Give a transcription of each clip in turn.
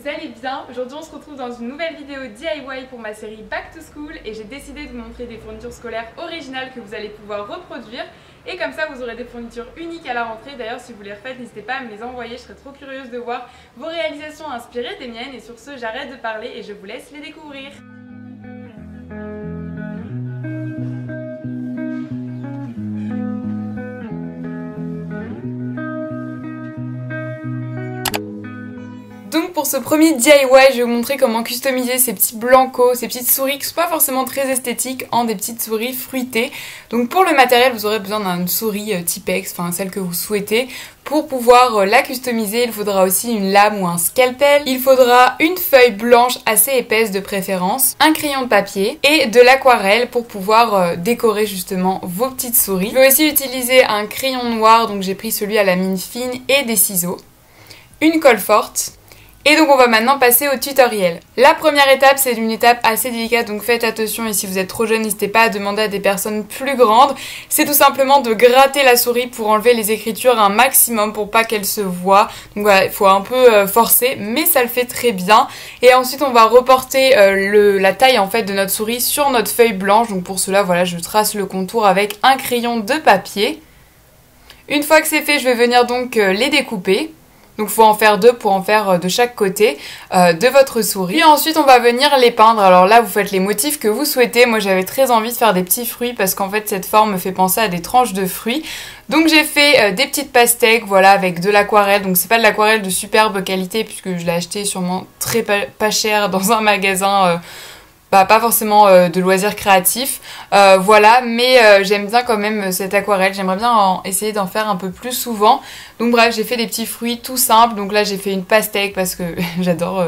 vous allez bien. Aujourd'hui on se retrouve dans une nouvelle vidéo DIY pour ma série Back to School et j'ai décidé de vous montrer des fournitures scolaires originales que vous allez pouvoir reproduire et comme ça vous aurez des fournitures uniques à la rentrée. D'ailleurs si vous les refaites n'hésitez pas à me les envoyer, je serais trop curieuse de voir vos réalisations inspirées des miennes et sur ce j'arrête de parler et je vous laisse les découvrir. Donc pour ce premier DIY, je vais vous montrer comment customiser ces petits blancos, ces petites souris qui sont pas forcément très esthétiques en des petites souris fruitées. Donc pour le matériel, vous aurez besoin d'une souris Tipex, enfin celle que vous souhaitez. Pour pouvoir la customiser, il faudra aussi une lame ou un scalpel. Il faudra une feuille blanche assez épaisse de préférence, un crayon de papier et de l'aquarelle pour pouvoir décorer justement vos petites souris. Je vais aussi utiliser un crayon noir, donc j'ai pris celui à la mine fine et des ciseaux, une colle forte. Et donc on va maintenant passer au tutoriel. La première étape c'est une étape assez délicate donc faites attention et si vous êtes trop jeune n'hésitez pas à demander à des personnes plus grandes. C'est tout simplement de gratter la souris pour enlever les écritures un maximum pour pas qu'elles se voient. Donc voilà, il faut un peu forcer mais ça le fait très bien. Et ensuite on va reporter la taille en fait de notre souris sur notre feuille blanche. Donc pour cela voilà je trace le contour avec un crayon de papier. Une fois que c'est fait je vais venir donc les découper. Donc il faut en faire deux pour en faire de chaque côté de votre souris. Et ensuite on va venir les peindre. Alors là vous faites les motifs que vous souhaitez. Moi j'avais très envie de faire des petits fruits parce qu'en fait cette forme me fait penser à des tranches de fruits. Donc j'ai fait des petites pastèques voilà avec de l'aquarelle. Donc c'est pas de l'aquarelle de superbe qualité puisque je l'ai acheté sûrement très pas cher dans un magasin pas forcément de loisirs créatifs, voilà, mais j'aime bien quand même cette aquarelle, j'aimerais bien essayer d'en faire un peu plus souvent. Donc bref, j'ai fait des petits fruits tout simples, donc là j'ai fait une pastèque parce que j'adore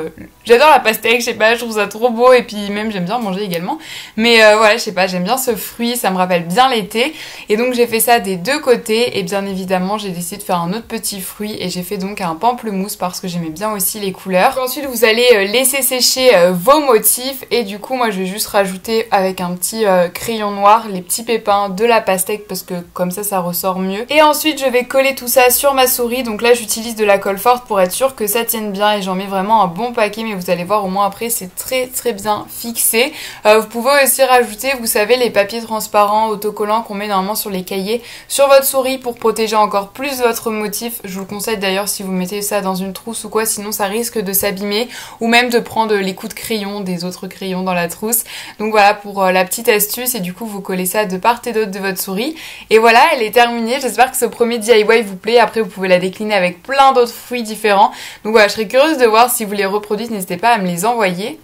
la pastèque, je sais pas, je trouve ça trop beau et puis même j'aime bien manger également. Mais voilà, je sais pas, j'aime bien ce fruit, ça me rappelle bien l'été. Et donc j'ai fait ça des deux côtés et bien évidemment j'ai décidé de faire un autre petit fruit et j'ai fait donc un pamplemousse parce que j'aimais bien aussi les couleurs. Ensuite vous allez laisser sécher vos motifs et du coup moi je vais juste rajouter avec un petit crayon noir les petits pépins de la pastèque parce que comme ça ressort mieux. Et ensuite je vais coller tout ça sur ma souris, donc là j'utilise de la colle forte pour être sûr que ça tienne bien et j'en mets vraiment un bon paquet mais vous allez voir au moins après c'est très bien fixé. Vous pouvez aussi rajouter vous savez les papiers transparents autocollants qu'on met normalement sur les cahiers sur votre souris pour protéger encore plus votre motif. Je vous le conseille d'ailleurs si vous mettez ça dans une trousse ou quoi, sinon ça risque de s'abîmer ou même de prendre les coups de crayon des autres crayons dans la trousse. Donc voilà pour la petite astuce et du coup vous collez ça de part et d'autre de votre souris. Et voilà, elle est terminée. J'espère que ce premier DIY vous plaît. Après vous pouvez la décliner avec plein d'autres fruits différents. Donc voilà, je serais curieuse de voir si vous les reproduisez. N'hésitez pas à me les envoyer.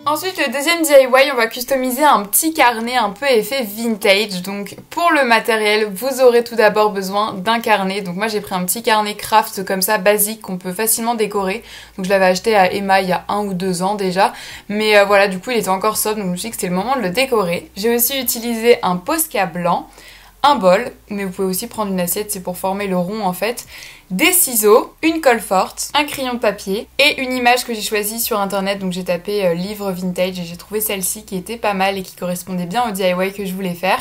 Ensuite, le deuxième DIY, on va customiser un petit carnet un peu effet vintage. Donc pour le matériel, vous aurez tout d'abord besoin d'un carnet. Donc moi j'ai pris un petit carnet craft comme ça, basique, qu'on peut facilement décorer. Donc je l'avais acheté à Emma il y a 1 ou 2 ans déjà. Mais voilà, du coup il était encore sobre, donc je me suis dit que c'était le moment de le décorer. J'ai aussi utilisé un Posca blanc, un bol, mais vous pouvez aussi prendre une assiette, c'est pour former le rond en fait, des ciseaux, une colle forte, un crayon de papier et une image que j'ai choisie sur internet. Donc j'ai tapé livre vintage et j'ai trouvé celle-ci qui était pas mal et qui correspondait bien au DIY que je voulais faire.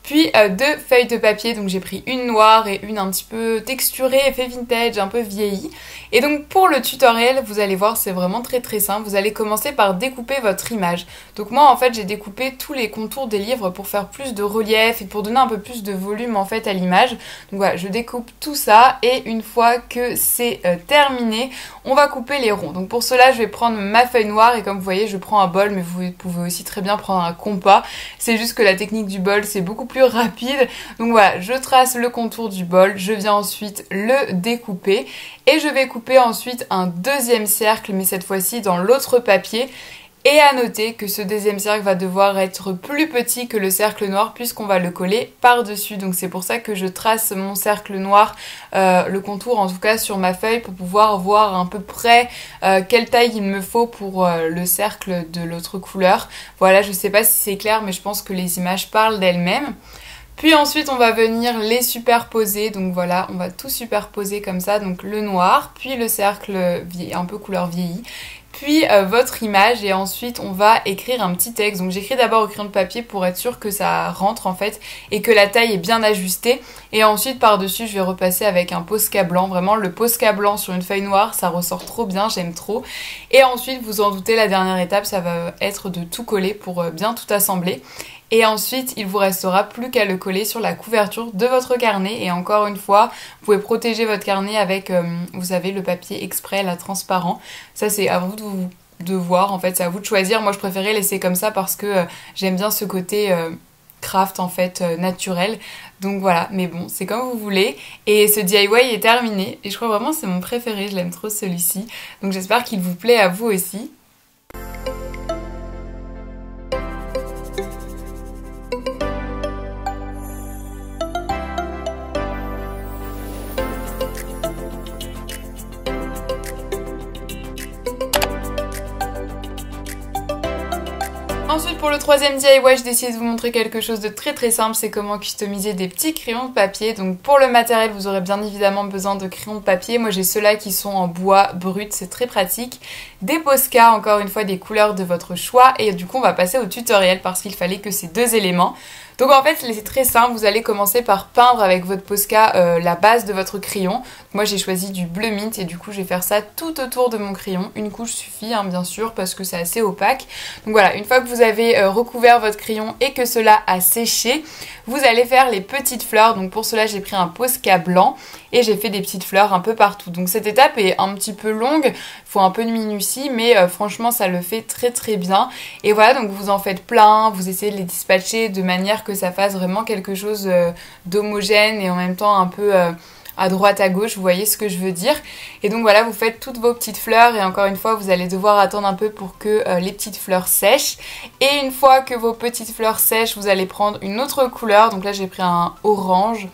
Puis deux feuilles de papier, donc j'ai pris une noire et une un petit peu texturée, effet vintage, un peu vieillie. Et donc pour le tutoriel, vous allez voir, c'est vraiment très simple. Vous allez commencer par découper votre image. Donc moi en fait j'ai découpé tous les contours des livres pour faire plus de relief et pour donner un peu plus de volume en fait à l'image. Donc voilà, je découpe tout ça et une fois que c'est terminé, on va couper les ronds. Donc pour cela je vais prendre ma feuille noire et comme vous voyez je prends un bol, mais vous pouvez aussi très bien prendre un compas. C'est juste que la technique du bol c'est beaucoup plus rapide. Donc voilà, je trace le contour du bol, je viens ensuite le découper et je vais couper ensuite un deuxième cercle mais cette fois-ci dans l'autre papier. Et à noter que ce deuxième cercle va devoir être plus petit que le cercle noir puisqu'on va le coller par-dessus. Donc c'est pour ça que je trace mon cercle noir, le contour en tout cas sur ma feuille pour pouvoir voir à peu près quelle taille il me faut pour le cercle de l'autre couleur. Voilà, je sais pas si c'est clair mais je pense que les images parlent d'elles-mêmes. Puis ensuite on va venir les superposer, donc voilà, on va tout superposer comme ça, donc le noir, puis le cercle un peu couleur vieillie. puis votre image et ensuite on va écrire un petit texte. Donc j'écris d'abord au crayon de papier pour être sûr que ça rentre en fait et que la taille est bien ajustée, et ensuite par dessus je vais repasser avec un Posca blanc. Vraiment le Posca blanc sur une feuille noire, ça ressort trop bien, j'aime trop. Et ensuite vous en doutez, la dernière étape ça va être de tout coller pour bien tout assembler. Et ensuite, il vous restera plus qu'à le coller sur la couverture de votre carnet. Et encore une fois, vous pouvez protéger votre carnet avec, vous savez, le papier exprès, la transparent. Ça, c'est à vous de voir, en fait, c'est à vous de choisir. Moi, je préférais laisser comme ça parce que j'aime bien ce côté craft, en fait, naturel. Donc voilà, mais bon, c'est comme vous voulez. Et ce DIY est terminé. Et je crois vraiment que c'est mon préféré, je l'aime trop celui-ci. Donc j'espère qu'il vous plaît à vous aussi. Ensuite pour le troisième DIY, j'ai décidé de vous montrer quelque chose de très simple, c'est comment customiser des petits crayons de papier. Donc pour le matériel, vous aurez bien évidemment besoin de crayons de papier. Moi j'ai ceux-là qui sont en bois brut, c'est très pratique. Des Posca, encore une fois des couleurs de votre choix, et du coup on va passer au tutoriel parce qu'il fallait que ces deux éléments. Donc en fait c'est très simple, vous allez commencer par peindre avec votre Posca la base de votre crayon. Moi j'ai choisi du bleu mint et du coup je vais faire ça tout autour de mon crayon. Une couche suffit hein, bien sûr parce que c'est assez opaque. Donc voilà, une fois que vous avez recouvert votre crayon et que cela a séché, vous allez faire les petites fleurs. Donc pour cela j'ai pris un Posca blanc et j'ai fait des petites fleurs un peu partout. Donc cette étape est un petit peu longue, il faut un peu de minutie, mais franchement ça le fait très bien. Et voilà, donc vous en faites plein, vous essayez de les dispatcher de manière que ça fasse vraiment quelque chose d'homogène et en même temps un peu à droite à gauche, vous voyez ce que je veux dire. Et donc voilà, vous faites toutes vos petites fleurs et encore une fois vous allez devoir attendre un peu pour que les petites fleurs sèchent. Et une fois que vos petites fleurs sèchent, vous allez prendre une autre couleur. Donc là j'ai pris un orange.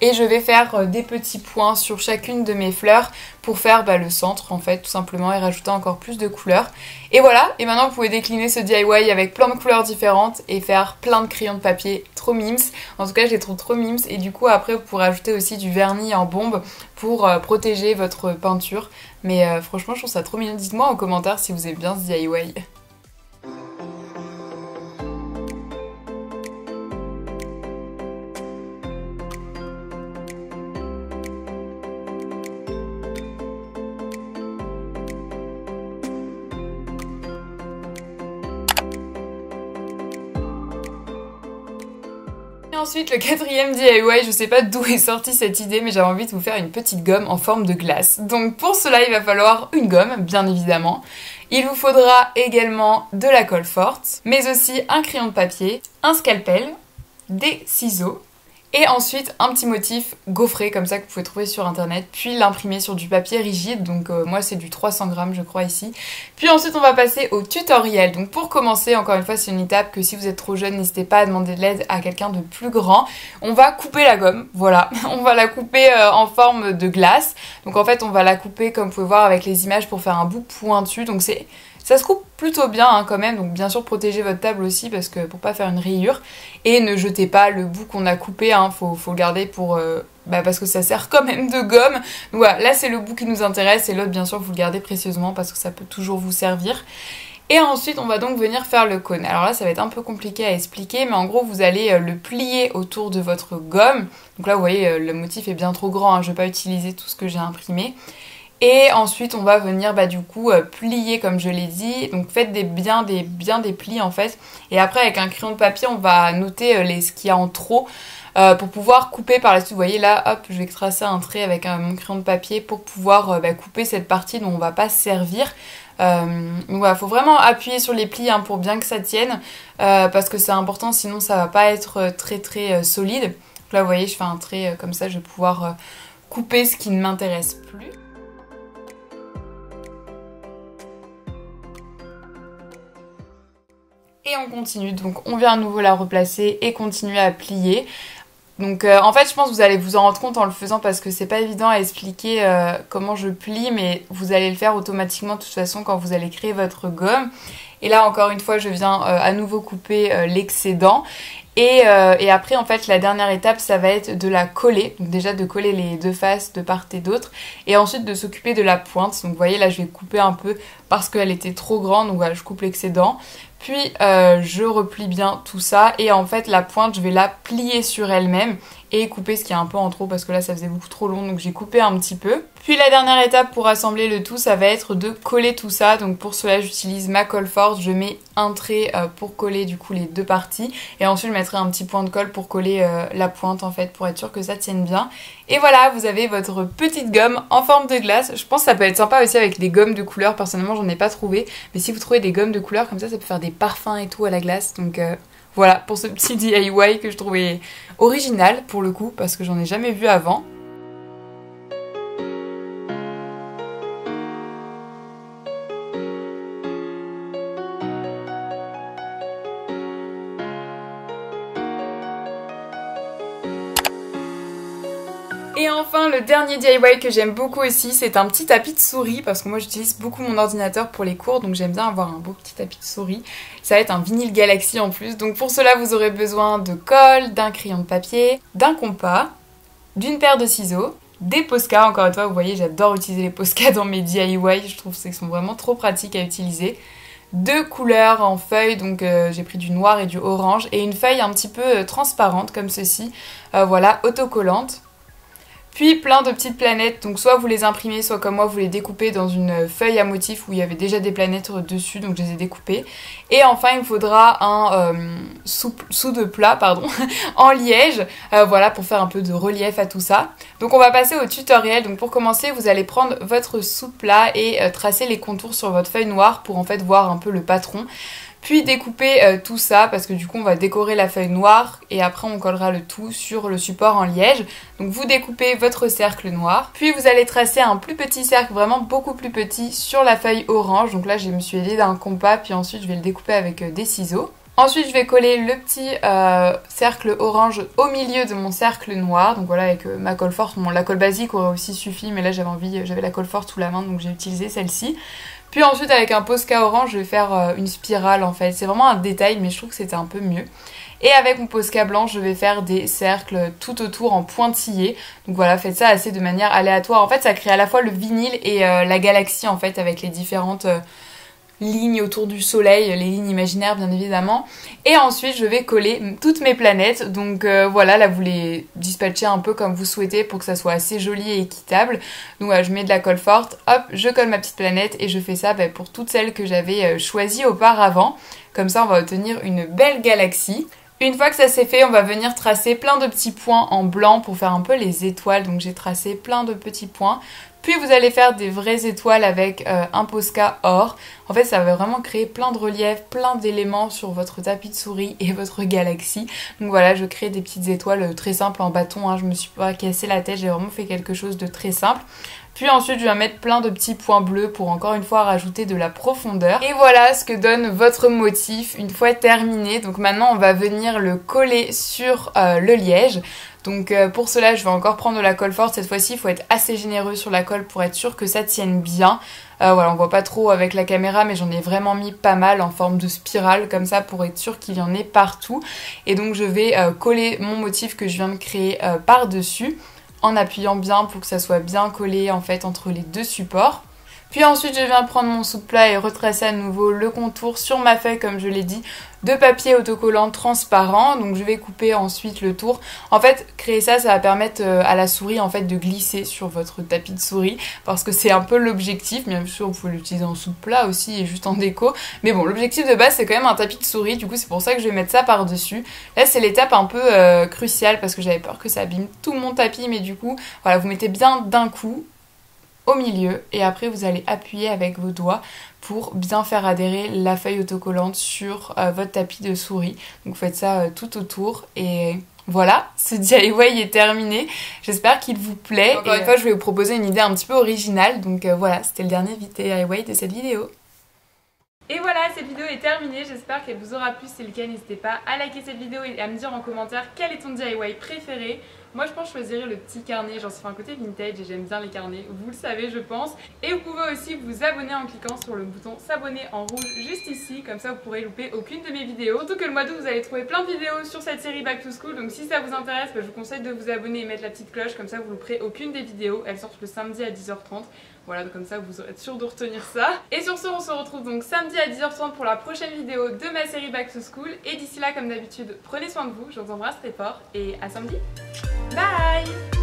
Et je vais faire des petits points sur chacune de mes fleurs pour faire le centre en fait tout simplement et rajouter encore plus de couleurs. Et voilà, et maintenant vous pouvez décliner ce DIY avec plein de couleurs différentes et faire plein de crayons de papier, trop mimes. En tout cas je les trouve trop mimes et du coup après vous pourrez ajouter aussi du vernis en bombe pour protéger votre peinture. Mais franchement je trouve ça trop mignon, dites-moi en commentaire si vous aimez bien ce DIY. Ensuite, le quatrième DIY, je sais pas d'où est sortie cette idée, mais j'avais envie de vous faire une petite gomme en forme de glace. Donc pour cela, il va falloir une gomme, bien évidemment. Il vous faudra également de la colle forte, mais aussi un crayon de papier, un scalpel, des ciseaux, et ensuite un petit motif gaufré comme ça que vous pouvez trouver sur internet, puis l'imprimer sur du papier rigide, donc moi c'est du 300 grammes je crois ici. Puis ensuite on va passer au tutoriel. Donc pour commencer, encore une fois c'est une étape que si vous êtes trop jeune, n'hésitez pas à demander de l'aide à quelqu'un de plus grand. On va couper la gomme, voilà, on va la couper en forme de glace. Donc en fait on va la couper comme vous pouvez voir avec les images pour faire un bout pointu, donc ça se coupe plutôt bien hein, quand même, donc bien sûr protégez votre table aussi parce que pour pas faire une rayure. Et ne jetez pas le bout qu'on a coupé, hein, faut le garder pour, parce que ça sert quand même de gomme. Donc voilà, là c'est le bout qui nous intéresse et l'autre bien sûr vous le gardez précieusement parce que ça peut toujours vous servir. Et ensuite on va donc venir faire le cône. Alors là ça va être un peu compliqué à expliquer, mais en gros vous allez le plier autour de votre gomme. Donc là vous voyez le motif est bien trop grand, hein, je vais pas utiliser tout ce que j'ai imprimé. Et ensuite on va venir du coup plier comme je l'ai dit, donc faites bien des plis en fait. Et après avec un crayon de papier on va noter ce qu'il y a en trop pour pouvoir couper par la suite. Vous voyez là, hop, je vais tracer un trait avec mon crayon de papier pour pouvoir couper cette partie dont on va pas se servir. Donc voilà, faut vraiment appuyer sur les plis hein, pour bien que ça tienne parce que c'est important, sinon ça va pas être très solide. Donc là vous voyez je fais un trait comme ça, je vais pouvoir couper ce qui ne m'intéresse plus. Et on continue, donc on vient à nouveau la replacer et continuer à plier. Donc en fait je pense que vous allez vous en rendre compte en le faisant parce que c'est pas évident à expliquer comment je plie, mais vous allez le faire automatiquement de toute façon quand vous allez créer votre gomme. Et là encore une fois je viens à nouveau couper l'excédent. Et après en fait la dernière étape ça va être de la coller, donc déjà de coller les deux faces de part et d'autre et ensuite de s'occuper de la pointe. Donc vous voyez là je vais couper un peu parce qu'elle était trop grande, donc voilà je coupe l'excédent. Puis je replie bien tout ça et en fait la pointe je vais la plier sur elle-même et couper ce qui est un peu en trop parce que là ça faisait beaucoup trop long donc j'ai coupé un petit peu. Puis la dernière étape pour assembler le tout ça va être de coller tout ça, donc pour cela j'utilise ma colle forte, je mets un trait pour coller du coup les deux parties et ensuite je mettrai un petit point de colle pour coller la pointe en fait pour être sûr que ça tienne bien. Et voilà, vous avez votre petite gomme en forme de glace. Je pense que ça peut être sympa aussi avec des gommes de couleur, personnellement j'en ai pas trouvé, mais si vous trouvez des gommes de couleur comme ça peut faire des parfums et tout à la glace, donc voilà pour ce petit DIY que je trouvais original pour le coup parce que j'en ai jamais vu avant. Et enfin le dernier DIY que j'aime beaucoup aussi, c'est un petit tapis de souris parce que moi j'utilise beaucoup mon ordinateur pour les cours donc j'aime bien avoir un beau petit tapis de souris. Ça va être un vinyle Galaxy en plus, donc pour cela vous aurez besoin de colle, d'un crayon de papier, d'un compas, d'une paire de ciseaux, des Posca. Encore une fois vous voyez j'adore utiliser les Posca dans mes DIY, je trouve qu'ils sont vraiment trop pratiques à utiliser. Deux couleurs en feuilles, donc j'ai pris du noir et du orange et une feuille un petit peu transparente comme ceci, voilà, autocollante. Puis plein de petites planètes, donc soit vous les imprimez, soit comme moi vous les découpez dans une feuille à motif où il y avait déjà des planètes dessus, donc je les ai découpées. Et enfin il me faudra un sous de plat, pardon, en liège, voilà pour faire un peu de relief à tout ça. Donc on va passer au tutoriel, donc pour commencer vous allez prendre votre sous plat et tracer les contours sur votre feuille noire pour en fait voir un peu le patron. Puis découper tout ça parce que du coup on va décorer la feuille noire et après on collera le tout sur le support en liège. Donc vous découpez votre cercle noir, puis vous allez tracer un plus petit cercle, vraiment beaucoup plus petit, sur la feuille orange. Donc là je me suis aidée d'un compas, puis ensuite je vais le découper avec des ciseaux. Ensuite je vais coller le petit cercle orange au milieu de mon cercle noir, donc voilà avec ma colle forte. Bon, la colle basique aurait aussi suffi mais là j'avais la colle forte sous la main donc j'ai utilisé celle-ci. Puis ensuite avec un Posca orange je vais faire une spirale en fait, c'est vraiment un détail mais je trouve que c'était un peu mieux. Et avec mon Posca blanc je vais faire des cercles tout autour en pointillés, donc voilà faites ça assez de manière aléatoire. En fait ça crée à la fois le vinyle et la galaxie en fait avec les différentes lignes autour du soleil, les lignes imaginaires bien évidemment. Et ensuite je vais coller toutes mes planètes, donc voilà là vous les dispatchez un peu comme vous souhaitez pour que ça soit assez joli et équitable. Donc voilà, je mets de la colle forte, hop je colle ma petite planète et je fais ça pour toutes celles que j'avais choisies auparavant. Comme ça on va obtenir une belle galaxie. Une fois que ça c'est fait, on va venir tracer plein de petits points en blanc pour faire un peu les étoiles. Donc j'ai tracé plein de petits points. Puis vous allez faire des vraies étoiles avec un Posca or. En fait ça va vraiment créer plein de reliefs, plein d'éléments sur votre tapis de souris et votre galaxie. Donc voilà, je crée des petites étoiles très simples en bâton, je me suis pas cassé la tête, j'ai vraiment fait quelque chose de très simple. Puis ensuite je vais mettre plein de petits points bleus pour encore une fois rajouter de la profondeur. Et voilà ce que donne votre motif une fois terminé. Donc maintenant on va venir le coller sur le liège. Donc pour cela je vais encore prendre de la colle forte. Cette fois-ci il faut être assez généreux sur la colle pour être sûr que ça tienne bien. Voilà, on voit pas trop avec la caméra mais j'en ai vraiment mis pas mal en forme de spirale comme ça pour être sûr qu'il y en ait partout. Et donc je vais coller mon motif que je viens de créer par-dessus, en appuyant bien pour que ça soit bien collé en fait entre les deux supports. Puis ensuite je viens prendre mon sous-plat et retracer à nouveau le contour sur ma feuille comme je l'ai dit de papier autocollant transparent. Donc je vais couper ensuite le tour. En fait créer ça, ça va permettre à la souris en fait de glisser sur votre tapis de souris parce que c'est un peu l'objectif. Bien sûr vous pouvez l'utiliser en sous-plat aussi et juste en déco. Mais bon l'objectif de base c'est quand même un tapis de souris. Du coup c'est pour ça que je vais mettre ça par dessus. Là c'est l'étape un peu cruciale parce que j'avais peur que ça abîme tout mon tapis. Mais du coup voilà, vous mettez bien d'un coup au milieu et après vous allez appuyer avec vos doigts pour bien faire adhérer la feuille autocollante sur votre tapis de souris. Donc faites ça tout autour et voilà, ce DIY est terminé. J'espère qu'il vous plaît. Encore une fois je vais vous proposer une idée un petit peu originale. Donc voilà, c'était le dernier DIY de cette vidéo. Et voilà, cette vidéo est terminée, j'espère qu'elle vous aura plu. Si c'est le cas, n'hésitez pas à liker cette vidéo et à me dire en commentaire quel est ton DIY préféré. Moi je pense que je choisirais le petit carnet, genre ça fait un côté vintage et j'aime bien les carnets, vous le savez je pense. Et vous pouvez aussi vous abonner en cliquant sur le bouton s'abonner en rouge juste ici, comme ça vous pourrez louper aucune de mes vidéos. Surtout que le mois d'août vous allez trouver plein de vidéos sur cette série Back to School, donc si ça vous intéresse, je vous conseille de vous abonner et mettre la petite cloche, comme ça vous louperez aucune des vidéos. Elles sortent le samedi à 10h30. Voilà, donc comme ça vous aurez sûr de retenir ça. Et sur ce, on se retrouve donc samedi à 10h30 pour la prochaine vidéo de ma série Back to School. Et d'ici là, comme d'habitude, prenez soin de vous, je vous embrasse très fort et à samedi. Bye!